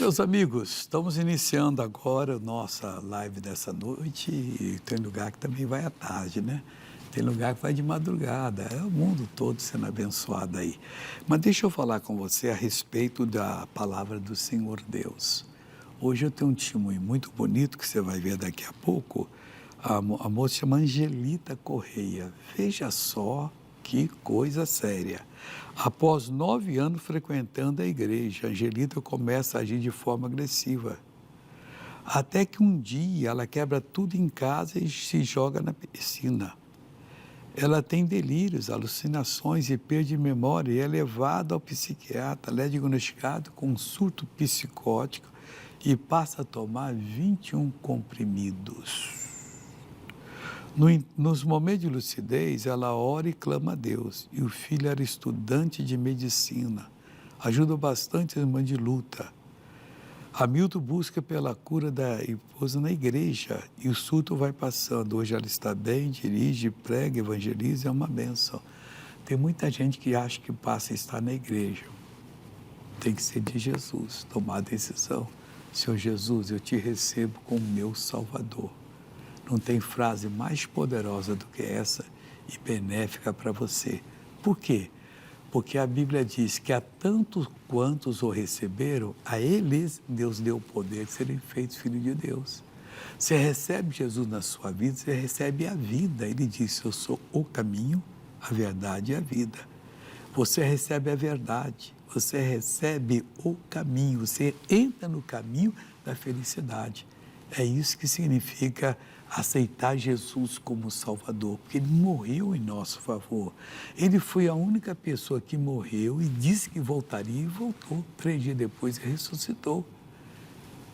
Meus amigos, estamos iniciando agora a nossa live dessa noite e tem lugar que também vai à tarde, né? Tem lugar que vai de madrugada, é o mundo todo sendo abençoado aí. Mas deixa eu falar com você a respeito da palavra do Senhor Deus. Hoje eu tenho um testemunho muito bonito que você vai ver daqui a pouco. A moça chama Angelita Correia. Veja só que coisa séria. Após 9 anos frequentando a igreja, Angelita começa a agir de forma agressiva. Até que um dia ela quebra tudo em casa e se joga na piscina. Ela tem delírios, alucinações e perda de memória e é levada ao psiquiatra. Ela é diagnosticada com um surto psicótico e passa a tomar 21 comprimidos. Nos momentos de lucidez, ela ora e clama a Deus. E o filho era estudante de medicina. Ajuda bastante a irmã de luta. Hamilton busca pela cura da esposa na igreja e o surto vai passando. Hoje ela está bem, dirige, prega, evangeliza, é uma bênção. Tem muita gente que acha que passa a estar na igreja. Tem que ser de Jesus, tomar a decisão. Senhor Jesus, eu te recebo como meu Salvador. Não tem frase mais poderosa do que essa e benéfica para você. Por quê? Porque a Bíblia diz que a tantos quantos o receberam, a eles Deus deu o poder de serem feitos filhos de Deus. Você recebe Jesus na sua vida, você recebe a vida. Ele disse, eu sou o caminho, a verdade e a vida. Você recebe a verdade, você recebe o caminho, você entra no caminho da felicidade. É isso que significa aceitar Jesus como Salvador, porque Ele morreu em nosso favor. Ele foi a única pessoa que morreu e disse que voltaria e voltou. 3 dias depois ressuscitou.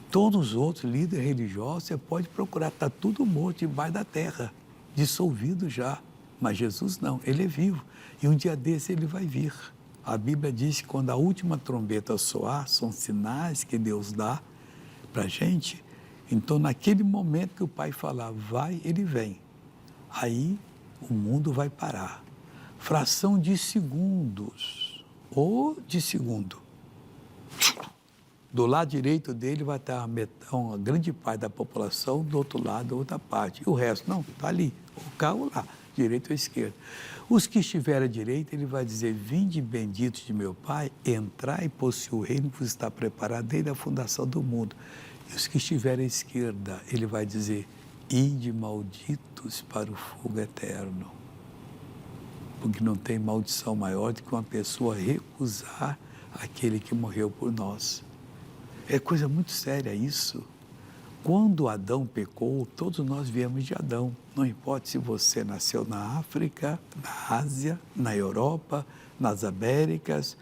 Todos os outros líderes religiosos, você pode procurar, está tudo morto debaixo da terra, dissolvido já. Mas Jesus não, Ele é vivo. E um dia desse Ele vai vir. A Bíblia diz que quando a última trombeta soar, são sinais que Deus dá para a gente. Então, naquele momento que o Pai falar, vai, Ele vem. Aí, o mundo vai parar. Fração de segundos, ou de segundo. Do lado direito dele vai estar uma grande parte da população, do outro lado, outra parte. E o resto, não, está ali, o carro lá, direita ou esquerda. Os que estiverem à direita, ele vai dizer, vinde benditos de meu Pai, entrai e possuir o reino que vos está preparado desde a fundação do mundo. E os que estiverem à esquerda, ele vai dizer, ide malditos para o fogo eterno. Porque não tem maldição maior do que uma pessoa recusar aquele que morreu por nós. É coisa muito séria isso. Quando Adão pecou, todos nós viemos de Adão. Não importa se você nasceu na África, na Ásia, na Europa, nas Américas,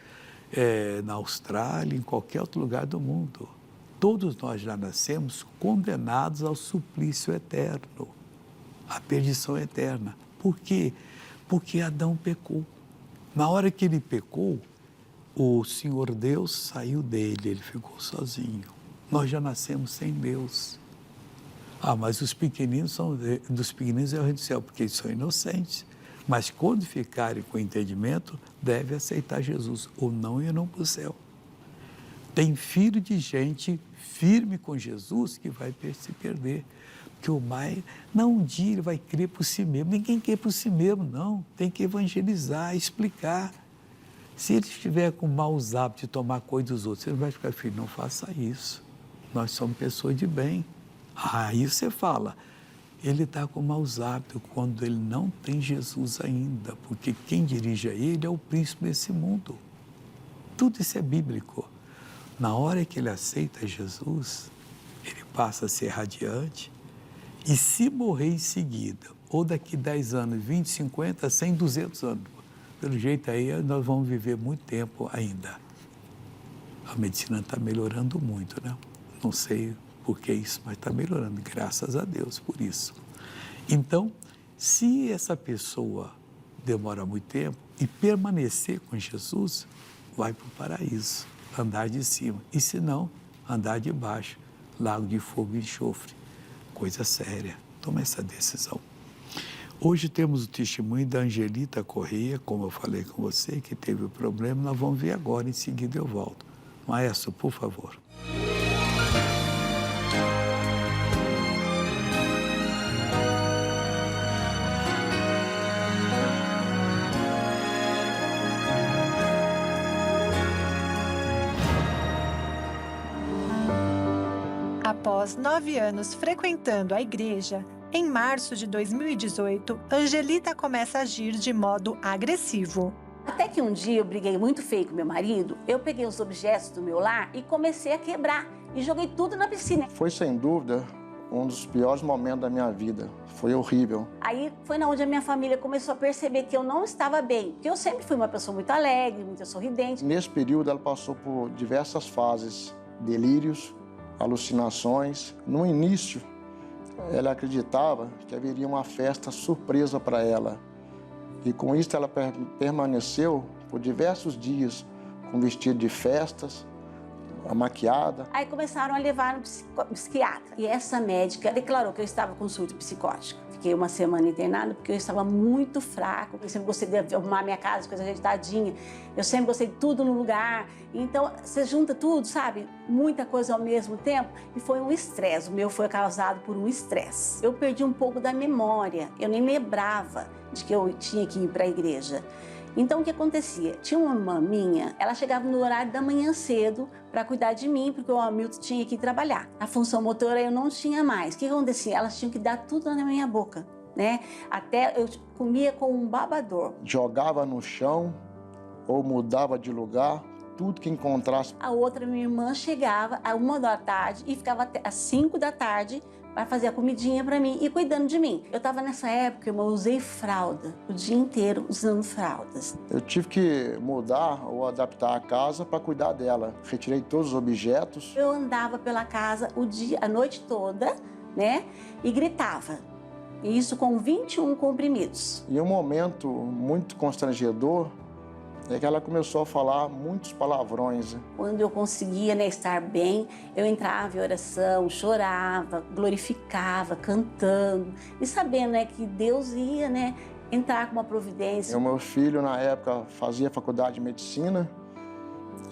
na Austrália, em qualquer outro lugar do mundo. Todos nós já nascemos condenados ao suplício eterno, à perdição eterna. Por quê? Porque Adão pecou. Na hora que ele pecou, o Senhor Deus saiu dele, ele ficou sozinho. Nós já nascemos sem Deus. Mas os pequeninos dos pequeninos é o reino do céu, porque eles são inocentes. Mas quando ficarem com entendimento, devem aceitar Jesus, ou não irão para o céu. Tem filho de gente firme com Jesus que vai se perder. Porque o mais, não, um dia ele vai crer por si mesmo. Ninguém quer por si mesmo, não. Tem que evangelizar, explicar. Se ele estiver com maus hábitos de tomar coisa dos outros, ele vai ficar, filho, não faça isso. Nós somos pessoas de bem. Aí você fala, ele está com maus hábitos quando ele não tem Jesus ainda, porque quem dirige a ele é o príncipe desse mundo. Tudo isso é bíblico. Na hora que ele aceita Jesus, ele passa a ser radiante e se morrer em seguida, ou daqui 10 anos, 20, 50, 100, 200 anos, pelo jeito aí nós vamos viver muito tempo ainda. A medicina está melhorando muito, né? Não sei por que isso, mas está melhorando, graças a Deus por isso. Então, se essa pessoa demora muito tempo e permanecer com Jesus, vai para o paraíso, andar de cima. E se não, andar de baixo, lago de fogo e enxofre. Coisa séria. Toma essa decisão. Hoje temos o testemunho da Angelita Correia, como eu falei com você, que teve o problema. Nós vamos ver agora, em seguida eu volto. Maestro, por favor. após 9 anos frequentando a igreja, em março de 2018, Angelita começa a agir de modo agressivo. Até que um dia eu briguei muito feio com meu marido, eu peguei os objetos do meu lar e comecei a quebrar e joguei tudo na piscina. Foi, sem dúvida, um dos piores momentos da minha vida. Foi horrível. Aí foi onde a minha família começou a perceber que eu não estava bem, porque eu sempre fui uma pessoa muito alegre, muito sorridente. Nesse período, ela passou por diversas fases, delírios, alucinações. No início, ela acreditava que haveria uma festa surpresa para ela. E com isso, ela permaneceu por diversos dias com vestido de festas, maquiada. Aí começaram a levar no psiquiatra. E essa médica declarou que eu estava com surto psicótico. Fiquei uma semana internada porque eu estava muito fraco. Eu sempre gostei de arrumar minha casa, coisa ajeitadinha. Eu sempre gostei de tudo no lugar. Então, você junta tudo, sabe? Muita coisa ao mesmo tempo. E foi um estresse. O meu foi causado por um estresse. Eu perdi um pouco da memória. Eu nem lembrava de que eu tinha que ir para a igreja. Então, o que acontecia? Tinha uma irmã minha, ela chegava no horário da manhã cedo para cuidar de mim, porque o Hamilton tinha que ir trabalhar. A função motora eu não tinha mais. O que acontecia? Elas tinham que dar tudo na minha boca, né? Até eu comia com um babador. Jogava no chão ou mudava de lugar, tudo que encontrasse. A outra, minha irmã, chegava às 1 da tarde e ficava até às 5 da tarde para fazer a comidinha para mim e cuidando de mim. Eu estava nessa época, eu usei fralda, o dia inteiro usando fraldas. Eu tive que mudar ou adaptar a casa para cuidar dela. Retirei todos os objetos. Eu andava pela casa a noite toda, né? E gritava. E isso com 21 comprimidos. E um momento muito constrangedor é que ela começou a falar muitos palavrões. Quando eu conseguia, né, estar bem, eu entrava em oração, chorava, glorificava, cantando e sabendo, né, que Deus ia, né, entrar com uma providência. O meu filho, na época, fazia faculdade de medicina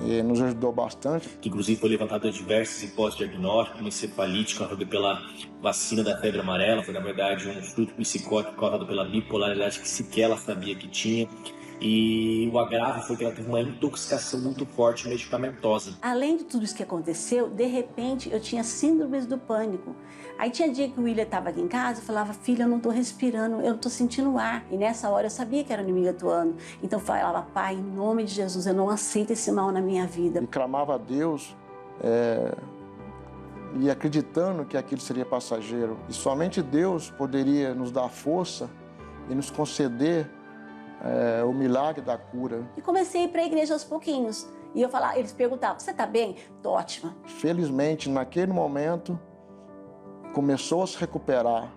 e nos ajudou bastante. Que inclusive foi levantado diversas hipóteses diagnósticos, uma encefalite causada pela vacina da febre amarela, foi na verdade um surto psicótico causado pela bipolaridade que sequer ela sabia que tinha. E o agravo foi que ela teve uma intoxicação muito forte medicamentosa. Além de tudo isso que aconteceu, de repente eu tinha síndromes do pânico. Aí tinha dia que o William estava aqui em casa e falava: filha, eu não estou respirando, eu não estou sentindo ar. E nessa hora eu sabia que era o inimigo atuando. Então eu falava: pai, em nome de Jesus, eu não aceito esse mal na minha vida. E clamava a Deus e acreditando que aquilo seria passageiro. E somente Deus poderia nos dar força e nos conceder o milagre da cura. E comecei a ir para a igreja aos pouquinhos. E eu falava, eles perguntavam: você está bem? Tô ótima. Felizmente, naquele momento, começou a se recuperar,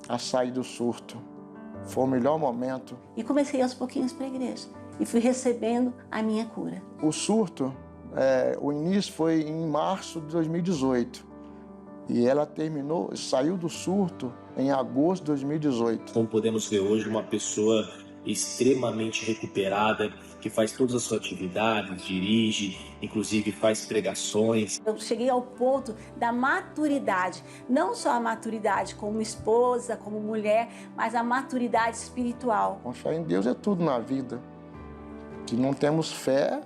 a sair do surto. Foi o melhor momento. E comecei aos pouquinhos para a igreja. E fui recebendo a minha cura. O surto, o início foi em março de 2018. E ela saiu do surto em agosto de 2018. Como podemos ver hoje, uma pessoa extremamente recuperada, que faz todas as suas atividades, dirige, inclusive faz pregações. Eu cheguei ao ponto da maturidade, não só a maturidade como esposa, como mulher, mas a maturidade espiritual. Confiar em Deus é tudo na vida. Se não temos fé,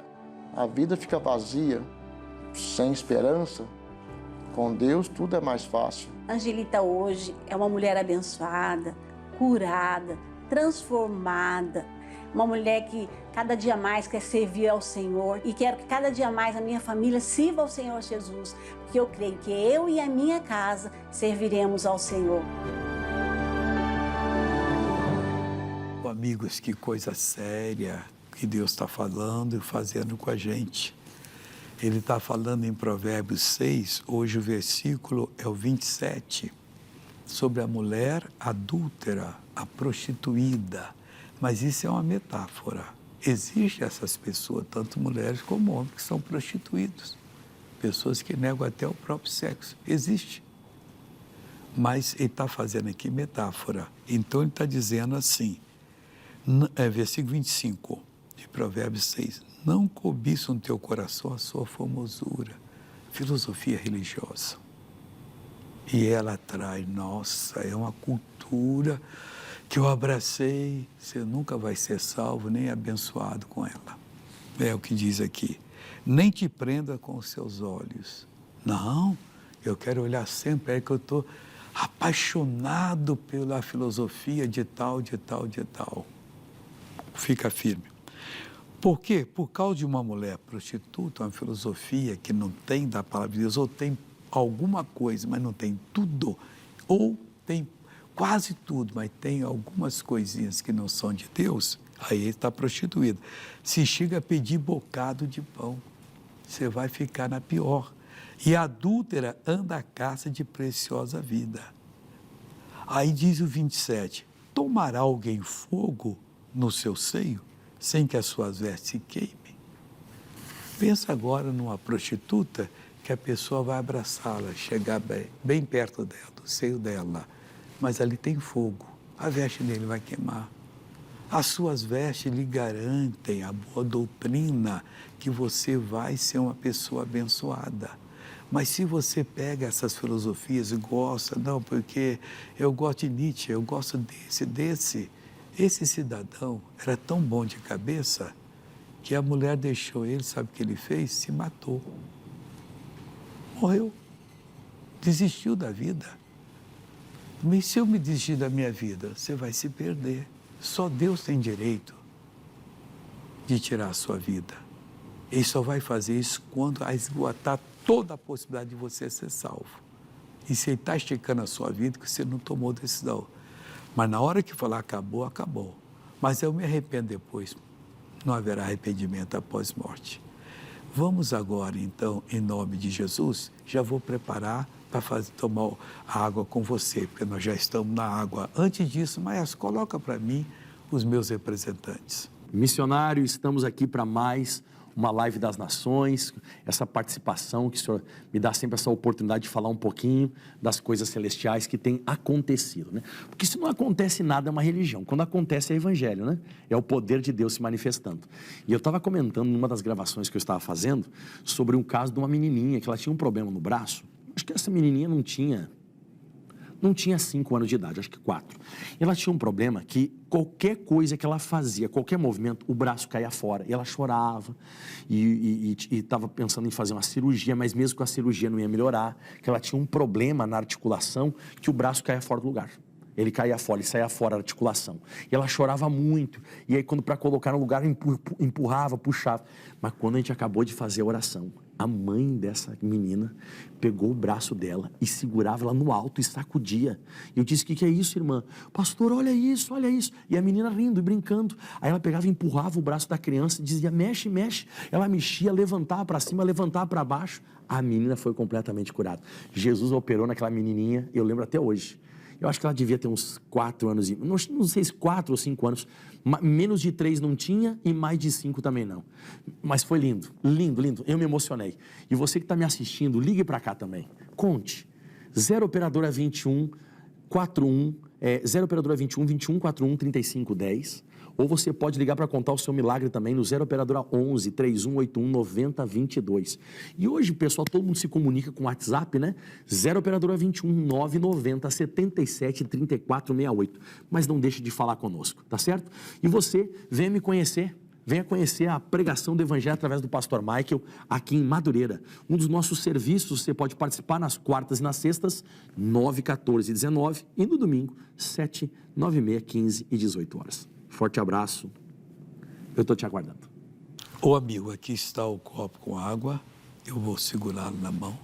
a vida fica vazia, sem esperança. Com Deus tudo é mais fácil. Angelita hoje é uma mulher abençoada, curada, transformada, uma mulher que cada dia mais quer servir ao Senhor e quero que cada dia mais a minha família sirva ao Senhor Jesus, porque eu creio que eu e a minha casa serviremos ao Senhor. Amigos, que coisa séria que Deus está falando e fazendo com a gente. Ele está falando em Provérbios 6, hoje o versículo é o 27, sobre a mulher adúltera, a prostituída. Mas isso é uma metáfora. Existem essas pessoas, tanto mulheres como homens, que são prostituídos. Pessoas que negam até o próprio sexo. Existe. Mas ele está fazendo aqui metáfora. Então ele está dizendo assim, versículo 25 de Provérbios 6, não cobiça no teu coração a sua formosura, filosofia religiosa. E ela atrai, nossa, é uma cultura que eu abracei, você nunca vai ser salvo nem abençoado com ela. É o que diz aqui. Nem te prenda com os seus olhos. Não, Eu quero olhar sempre, é que eu estou apaixonado pela filosofia de tal, de tal, de tal. Fica firme. Por quê? Por causa de uma mulher prostituta, uma filosofia que não tem da palavra de Deus, ou tem alguma coisa, mas não tem tudo, ou tem quase tudo, mas tem algumas coisinhas que não são de Deus, aí ele está prostituído. Se chega a pedir bocado de pão, você vai ficar na pior. E a adúltera anda à caça de preciosa vida. Aí diz o 27, tomará alguém fogo no seu seio, sem que as suas vestes se queimem? Pensa agora numa prostituta que a pessoa vai abraçá-la, chegar bem perto dela, do seio dela, mas ali tem fogo, a veste dele vai queimar. As suas vestes lhe garantem a boa doutrina que você vai ser uma pessoa abençoada. Mas se você pega essas filosofias e gosta, não, porque eu gosto de Nietzsche, eu gosto desse. Esse cidadão era tão bom de cabeça que a mulher deixou ele, sabe o que ele fez? Se matou. Morreu. Desistiu da vida. Mas se eu me desistir da minha vida, você vai se perder. Só Deus tem direito de tirar a sua vida. Ele só vai fazer isso quando esgotar toda a possibilidade de você ser salvo. E se ele está esticando a sua vida, que você não tomou decisão. Mas na hora que falar acabou, acabou. Mas eu me arrependo depois. Não haverá arrependimento após morte. Vamos agora, então, em nome de Jesus, já vou preparar para tomar a água com você, porque nós já estamos na água. Antes disso, Maias, coloca para mim os meus representantes. Missionário, estamos aqui para mais uma live das nações, essa participação que o senhor me dá sempre essa oportunidade de falar um pouquinho das coisas celestiais que têm acontecido, né? Porque se não acontece nada é uma religião, quando acontece é evangelho, né? É o poder de Deus se manifestando. E eu estava comentando numa das gravações que eu estava fazendo sobre um caso de uma menininha que ela tinha um problema no braço. Acho que essa menininha não tinha 5 anos de idade, acho que 4. Ela tinha um problema que qualquer coisa que ela fazia, qualquer movimento, o braço caía fora. E ela chorava e estava pensando em fazer uma cirurgia, mas mesmo com a cirurgia não ia melhorar, que ela tinha um problema na articulação que o braço caía fora do lugar. Ele caía fora, ele saía fora da articulação. E ela chorava muito. E aí, quando para colocar no lugar, empurrava, puxava. Mas quando a gente acabou de fazer a oração, a mãe dessa menina pegou o braço dela e segurava ela no alto e sacudia. E eu disse, o que é isso, irmã? Pastor, olha isso, olha isso. E a menina rindo e brincando. Aí ela pegava e empurrava o braço da criança e dizia, mexe, mexe. Ela mexia, levantava para cima, levantava para baixo. A menina foi completamente curada. Jesus operou naquela menininha, eu lembro até hoje. Eu acho que ela devia ter uns 4 anos, não sei se 4 ou 5 anos, menos de 3 não tinha e mais de 5 também não. Mas foi lindo, lindo, lindo, eu me emocionei. E você que está me assistindo, ligue para cá também, conte, 0 operadora 21 41, 0 operadora 21 21 41 35 10, ou você pode ligar para contar o seu milagre também no 0 operadora 11 3181 9022. E hoje, pessoal, todo mundo se comunica com o WhatsApp, né? 0 operadora 21 990 77 34 68. Mas não deixe de falar conosco, tá certo? E você, venha me conhecer. Venha conhecer a pregação do Evangelho através do pastor Michael aqui em Madureira. Um dos nossos serviços, você pode participar nas quartas e nas sextas, 9, 14 e 19, e no domingo, 7, 9 e meia, 15 e 18 horas. Forte abraço, eu estou te aguardando. Ô amigo, aqui está o copo com água, eu vou segurá-lo na mão.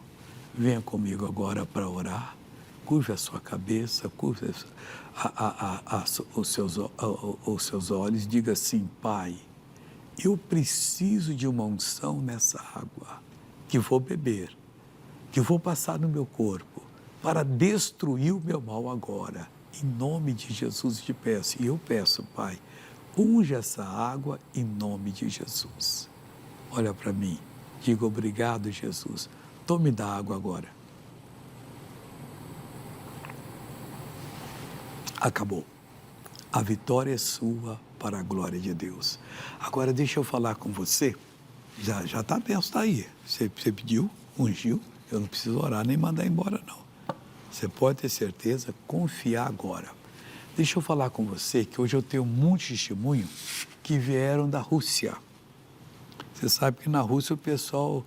Venha comigo agora para orar. Curve a sua cabeça, curve os seus olhos, diga assim, Pai, eu preciso de uma unção nessa água, que vou beber, que vou passar no meu corpo, para destruir o meu mal agora. Em nome de Jesus te peço, e eu peço, Pai, unja essa água em nome de Jesus. Olha para mim, diga obrigado, Jesus. Tome da água agora. Acabou. A vitória é sua para a glória de Deus. Agora deixa eu falar com você. Já está bem, está aí. Você pediu, ungiu, eu não preciso orar nem mandar embora não. Você pode ter certeza, confiar agora. Deixa eu falar com você que hoje eu tenho muitos testemunhos que vieram da Rússia. Você sabe que na Rússia o pessoal,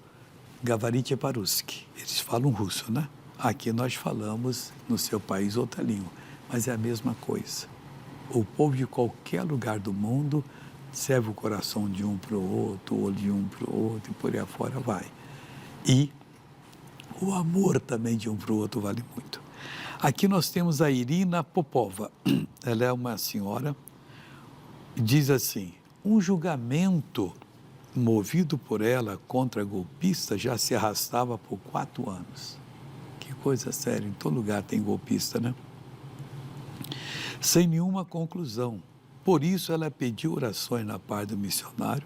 Gavarite Paruski, eles falam russo, né? Aqui nós falamos no seu país outra língua, mas é a mesma coisa. O povo de qualquer lugar do mundo serve o coração de um para o outro, ou de um para o outro, e por aí afora vai. E o amor também de um para o outro vale muito. Aqui nós temos a Irina Popova. Ela é uma senhora, diz assim: um julgamento movido por ela contra golpista já se arrastava por 4 anos. Que coisa séria, em todo lugar tem golpista, né? Sem nenhuma conclusão. Por isso ela pediu orações na parte do missionário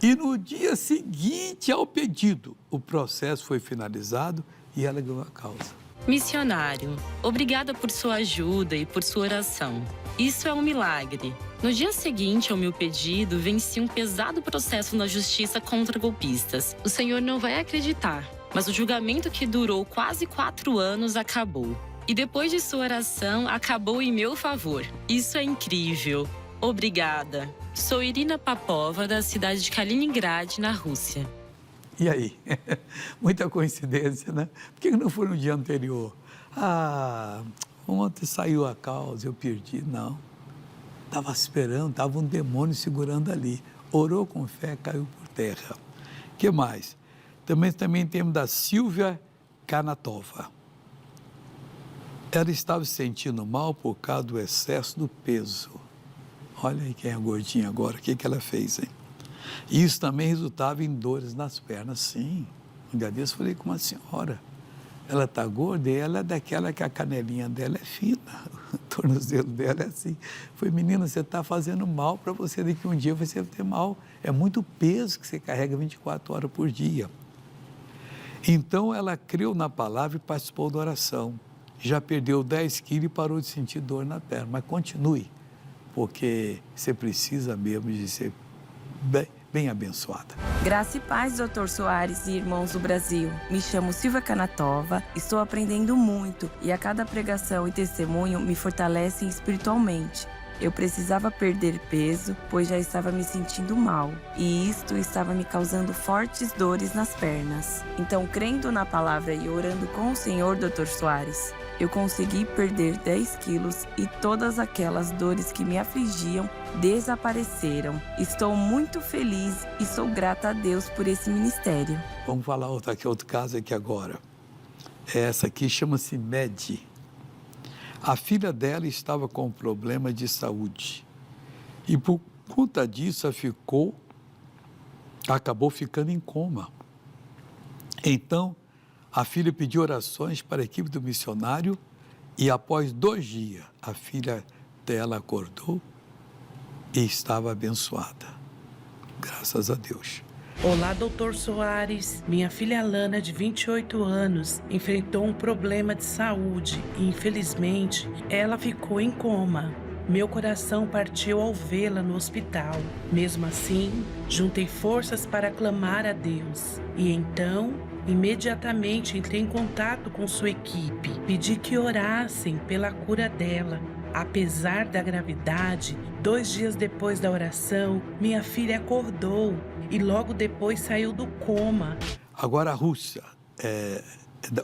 e no dia seguinte ao pedido, o processo foi finalizado e ela ganhou a causa. Missionário, obrigada por sua ajuda e por sua oração. Isso é um milagre. No dia seguinte ao meu pedido, venci um pesado processo na justiça contra golpistas. O senhor não vai acreditar, mas o julgamento que durou quase 4 anos acabou. E depois de sua oração, acabou em meu favor. Isso é incrível. Obrigada. Sou Irina Popova, da cidade de Kaliningrad, na Rússia. E aí? Muita coincidência, né? Por que não foi no dia anterior? Ah, ontem saiu a causa, eu perdi. Não. Estava esperando, estava um demônio segurando ali. Orou com fé, caiu por terra. O que mais? Também temos da Silvia Kanatova. Ela estava se sentindo mal por causa do excesso do peso. Olha aí quem é gordinha agora, o que ela fez, hein? Isso também resultava em dores nas pernas, sim. Um dia desse eu falei com uma senhora, ela está gorda e ela é daquela que a canelinha dela é fina, o tornozelo dela é assim. Falei, menina, você está fazendo mal para você, daqui um dia você vai ter mal. É muito peso que você carrega 24 horas por dia. Então ela creu na palavra e participou da oração. Já perdeu 10 quilos e parou de sentir dor na perna. Mas continue, porque você precisa mesmo de ser bem abençoada. Graça e paz, Dr. Soares e irmãos do Brasil. Me chamo Silvia Kanatova, estou aprendendo muito e a cada pregação e testemunho me fortalecem espiritualmente. Eu precisava perder peso, pois já estava me sentindo mal, e isto estava me causando fortes dores nas pernas. Então, crendo na palavra e orando com o Senhor, Dr. Soares, eu consegui perder 10 quilos e todas aquelas dores que me afligiam desapareceram. Estou muito feliz e sou grata a Deus por esse ministério. Vamos falar outro caso aqui agora. Essa aqui chama-se Medi. A filha dela estava com um problema de saúde e por conta disso acabou ficando em coma. Então, a filha pediu orações para a equipe do missionário e após 2 dias, a filha dela acordou e estava abençoada. Graças a Deus. Olá, Dr. Soares. Minha filha Lana, de 28 anos, enfrentou um problema de saúde e, infelizmente, ela ficou em coma. Meu coração partiu ao vê-la no hospital. Mesmo assim, juntei forças para clamar a Deus. E então, imediatamente entrei em contato com sua equipe. Pedi que orassem pela cura dela. Apesar da gravidade, 2 dias depois da oração, minha filha acordou e logo depois saiu do coma. Agora a Rússia,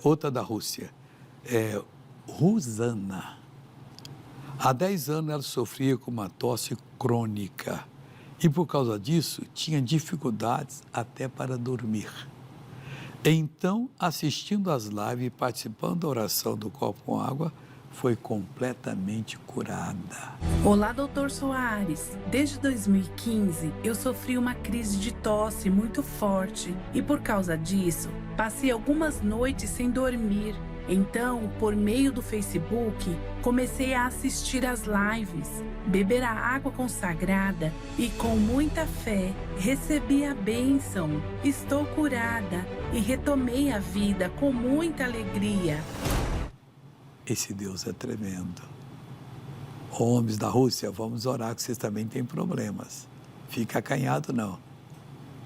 outra da Rússia, Rosana. Há 10 anos ela sofria com uma tosse crônica e por causa disso tinha dificuldades até para dormir. Então, assistindo às lives e participando da oração do copo com água, foi completamente curada. Olá, Dr. Soares. Desde 2015, eu sofri uma crise de tosse muito forte e por causa disso, passei algumas noites sem dormir. Então, por meio do Facebook, comecei a assistir às lives, beber a água consagrada e com muita fé recebi a bênção. Estou curada e retomei a vida com muita alegria. Esse Deus é tremendo. Homens da Rússia, vamos orar que vocês também têm problemas. Fica acanhado não.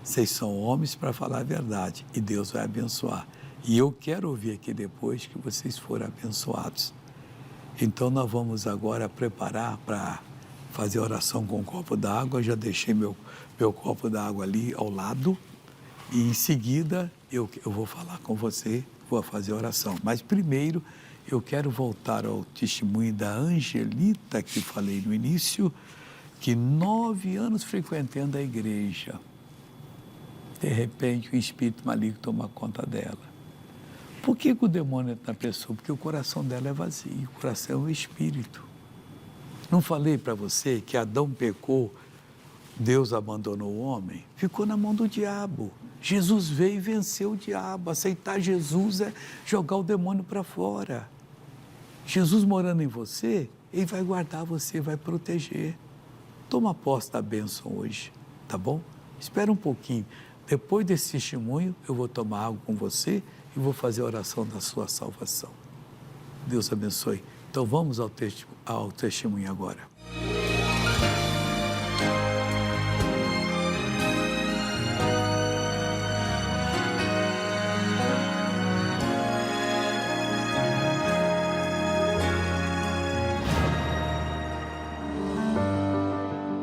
Vocês são homens para falar a verdade e Deus vai abençoar. E eu quero ouvir aqui depois que vocês forem abençoados. Então nós vamos agora preparar para fazer oração com um copo d'água. Já deixei meu copo d'água ali ao lado. E em seguida eu vou falar com você, vou fazer a oração. Mas primeiro eu quero voltar ao testemunho da Angelita, que falei no início, que 9 anos frequentando a igreja. De repente, o espírito maligno toma conta dela. Por que o demônio entra na pessoa? Porque o coração dela é vazio, o coração é o espírito. Não falei para você que Adão pecou, Deus abandonou o homem? Ficou na mão do diabo. Jesus veio e venceu o diabo. Aceitar Jesus é jogar o demônio para fora. Jesus morando em você, Ele vai guardar você, vai proteger. Toma posse da bênção hoje, tá bom? Espera um pouquinho. Depois desse testemunho, eu vou tomar água com você e vou fazer a oração da sua salvação. Deus abençoe. Então vamos ao testemunho agora.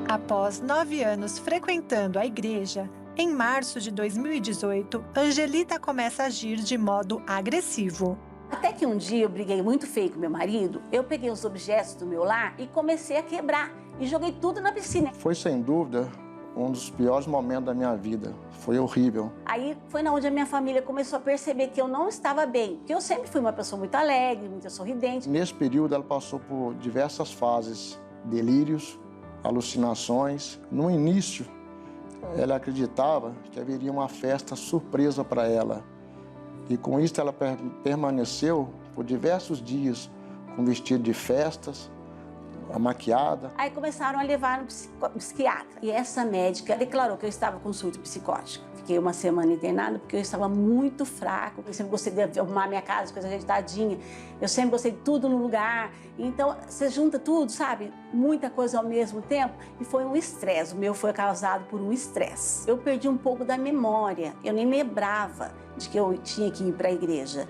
Após 9 anos frequentando a igreja, em março de 2018, Angelita começa a agir de modo agressivo. Até que um dia eu briguei muito feio com meu marido, eu peguei os objetos do meu lar e comecei a quebrar e joguei tudo na piscina. Foi sem dúvida um dos piores momentos da minha vida. Foi horrível. Aí foi onde a minha família começou a perceber que eu não estava bem, porque eu sempre fui uma pessoa muito alegre, muito sorridente. Nesse período ela passou por diversas fases, delírios, alucinações. No início, ela acreditava que haveria uma festa surpresa para ela. E com isso ela permaneceu por diversos dias com vestido de festas, maquiada. Aí começaram a levar no psiquiatra. E essa médica declarou que eu estava com surto psicótico. Fiquei uma semana internada porque eu estava muito fraco. Eu sempre gostei de arrumar minha casa, coisa ajeitadinha. Eu sempre gostei de tudo no lugar. Então, você junta tudo, sabe? Muita coisa ao mesmo tempo. E foi um estresse. O meu foi causado por um estresse. Eu perdi um pouco da memória. Eu nem lembrava de que eu tinha que ir para a igreja.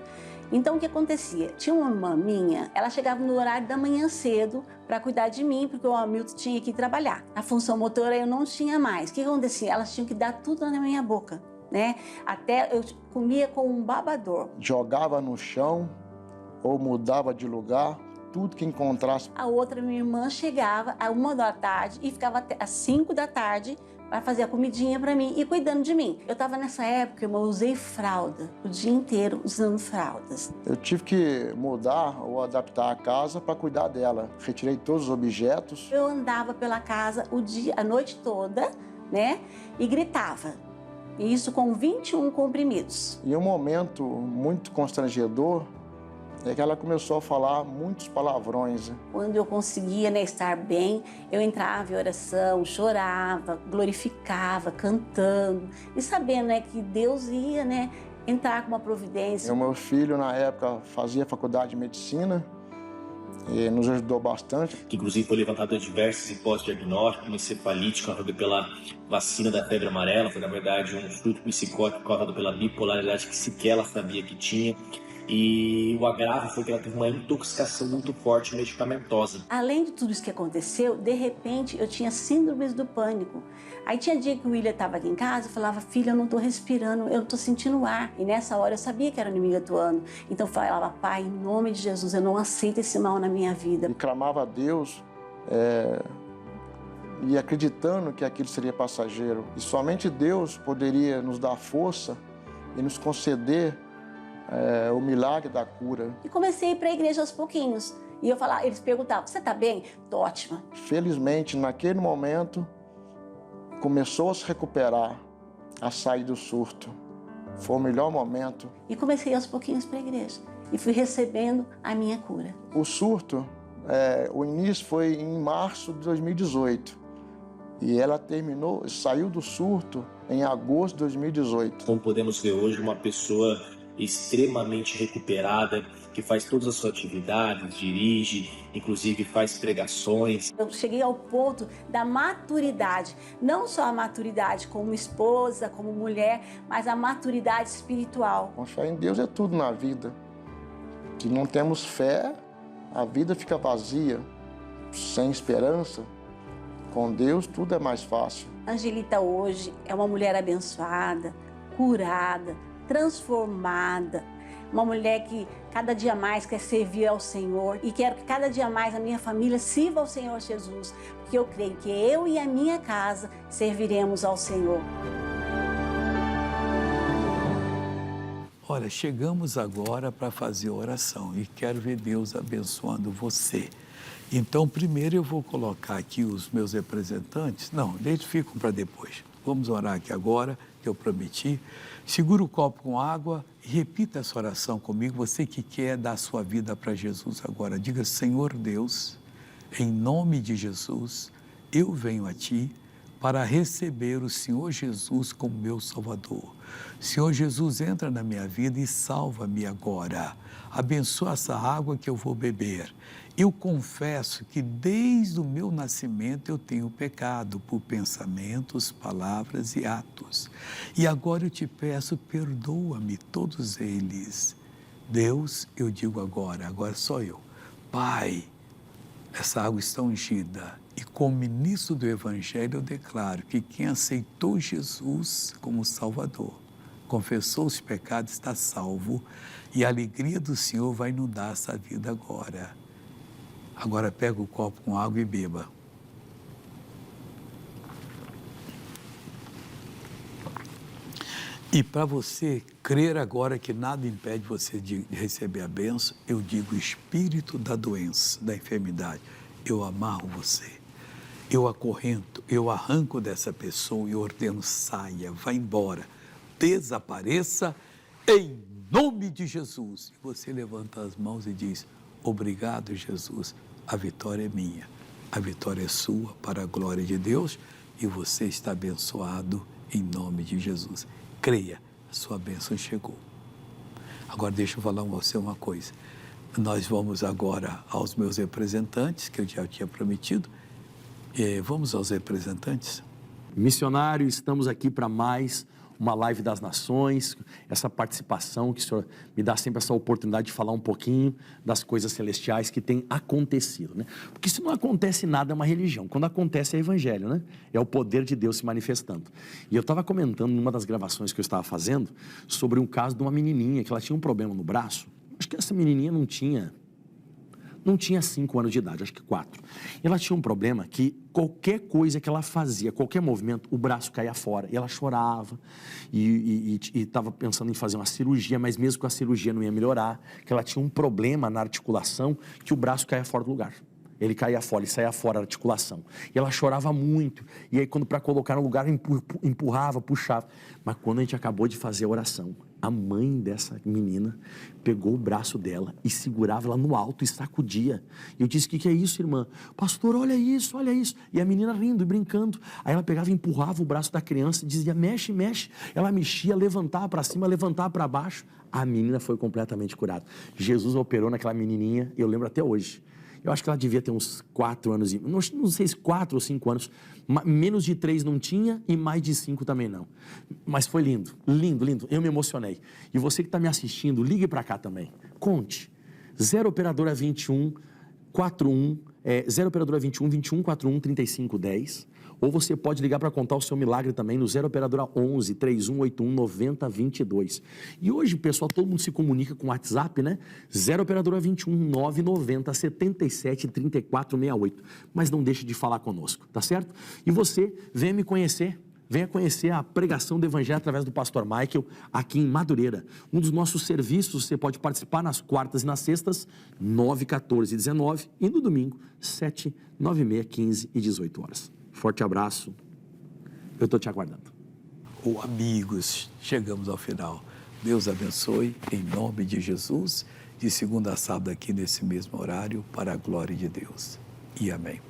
Então, o que acontecia? Tinha uma irmã minha, ela chegava no horário da manhã cedo para cuidar de mim, porque o Hamilton tinha que ir trabalhar. A função motora eu não tinha mais. O que acontecia? Elas tinham que dar tudo na minha boca, né? Até eu comia com um babador. Jogava no chão ou mudava de lugar, tudo que encontrasse. A outra, minha irmã, chegava às 1 da tarde e ficava até às 5 da tarde para fazer a comidinha para mim e cuidando de mim. Eu estava nessa época, eu usei fralda, o dia inteiro usando fraldas. Eu tive que mudar ou adaptar a casa para cuidar dela. Retirei todos os objetos. Eu andava pela casa a noite toda, né? E gritava. E isso com 21 comprimidos. E um momento muito constrangedor é que ela começou a falar muitos palavrões. Quando eu conseguia, né, estar bem, eu entrava em oração, chorava, glorificava, cantando e sabendo, né, que Deus ia, né, entrar com uma providência. O meu filho, na época, fazia faculdade de medicina e nos ajudou bastante. Que inclusive foi levantado diversas hipóteses de diagnóstico, encefalítico pela vacina da febre amarela, foi na verdade um surto psicótico causado pela bipolaridade que sequer ela sabia que tinha. E o agravo foi que ela teve uma intoxicação muito forte medicamentosa. Além de tudo isso que aconteceu, de repente eu tinha síndromes do pânico. Aí tinha dia que o William estava aqui em casa e falava: filha, eu não estou respirando, eu não estou sentindo ar. E nessa hora eu sabia que era o inimigo atuando. Então eu falava: pai, em nome de Jesus, eu não aceito esse mal na minha vida. E clamava a Deus e acreditando que aquilo seria passageiro. E somente Deus poderia nos dar força e nos conceder o milagre da cura. E comecei a ir para a igreja aos pouquinhos. E eu falava, eles perguntavam: você está bem? Tô ótima. Felizmente, naquele momento, começou a se recuperar, a sair do surto. Foi o melhor momento. E comecei aos pouquinhos para a igreja. E fui recebendo a minha cura. O surto, o início foi em março de 2018. E ela saiu do surto em agosto de 2018. Como podemos ver hoje, uma pessoa extremamente recuperada, que faz todas as suas atividades, dirige, inclusive faz pregações. Eu cheguei ao ponto da maturidade, não só a maturidade como esposa, como mulher, mas a maturidade espiritual. Confiar em Deus é tudo na vida. Se não temos fé, a vida fica vazia, sem esperança. Com Deus tudo é mais fácil. Angelita hoje é uma mulher abençoada, curada, transformada. uma mulher que cada dia mais quer servir ao Senhor e quero que cada dia mais a minha família sirva ao Senhor Jesus, porque eu creio que eu e a minha casa serviremos ao Senhor. Olha, chegamos agora para fazer a oração e quero ver Deus abençoando você. Então, primeiro eu vou colocar aqui os meus representantes. Não, eles ficam para depois. Vamos orar aqui agora, que eu prometi. Segura o copo com água e repita essa oração comigo. Você que quer dar sua vida para Jesus agora, diga: Senhor Deus, em nome de Jesus, eu venho a Ti para receber o Senhor Jesus como meu Salvador. Senhor Jesus, entra na minha vida e salva-me agora. Abençoa essa água que eu vou beber. Eu confesso que desde o meu nascimento eu tenho pecado por pensamentos, palavras e atos. E agora eu te peço, perdoa-me todos eles. Deus, eu digo agora só eu. Pai, essa água está ungida. E como ministro do Evangelho, eu declaro que quem aceitou Jesus como Salvador, confessou os pecados, está salvo, e a alegria do Senhor vai inundar essa vida agora. Agora pega o copo com água e beba. E para você crer agora que nada impede você de receber a bênção, eu digo: espírito da doença, da enfermidade, eu amarro você. Eu acorrento, eu arranco dessa pessoa e ordeno: saia, vá embora, desapareça, em nome de Jesus. E você levanta as mãos e diz: obrigado, Jesus, a vitória é minha, a vitória é sua, para a glória de Deus, e você está abençoado em nome de Jesus. Creia, a sua bênção chegou. Agora deixa eu falar com você uma coisa. Nós vamos agora aos meus representantes, que eu já tinha prometido. Vamos aos representantes. Missionário, estamos aqui para mais uma live das nações, essa participação que o Senhor me dá sempre essa oportunidade de falar um pouquinho das coisas celestiais que têm acontecido, né? Porque se não acontece nada é uma religião, quando acontece é evangelho, né? É o poder de Deus se manifestando. E eu estava comentando numa das gravações que eu estava fazendo sobre um caso de uma menininha que ela tinha um problema no braço. Acho que essa menininha não tinha 5 anos de idade, acho que 4. E ela tinha um problema que qualquer coisa que ela fazia, qualquer movimento, o braço caía fora. E ela chorava e estava pensando em fazer uma cirurgia, mas mesmo com a cirurgia não ia melhorar, que ela tinha um problema na articulação, que o braço caía fora do lugar. Ele caía fora, ele saía fora da articulação. E ela chorava muito. E aí, quando para colocar no lugar, empurrava, puxava. Mas quando a gente acabou de fazer a oração, a mãe dessa menina pegou o braço dela e segurava ela no alto e sacudia. E eu disse: o que é isso, irmã? Pastor, olha isso, olha isso. E a menina rindo e brincando. Aí ela pegava e empurrava o braço da criança e dizia: mexe, mexe. Ela mexia, levantava para cima, levantava para baixo. A menina foi completamente curada. Jesus operou naquela menininha, eu lembro até hoje. Eu acho que ela devia ter uns 4 anos, não sei se 4 ou 5 anos, menos de 3 não tinha e mais de 5 também não. Mas foi lindo, lindo, lindo, eu me emocionei. E você que está me assistindo, ligue para cá também, conte, 0 operadora 21 41, 0 operadora 21 21 41 35 10, ou você pode ligar para contar o seu milagre também no 0 operadora 11 3181 90 22. E hoje, pessoal, todo mundo se comunica com o WhatsApp, né? 0 operadora 21 990 77 34 68. Mas não deixe de falar conosco, tá certo? E você, venha me conhecer. Venha conhecer a pregação do Evangelho através do pastor Michael aqui em Madureira. Um dos nossos serviços, você pode participar nas quartas e nas sextas, 9, 14 e 19, e no domingo, 7, 9, meia, 15 e 18 horas. Forte abraço, eu estou te aguardando. Amigos, chegamos ao final. Deus abençoe, em nome de Jesus, de segunda a sábado aqui nesse mesmo horário, para a glória de Deus. E amém.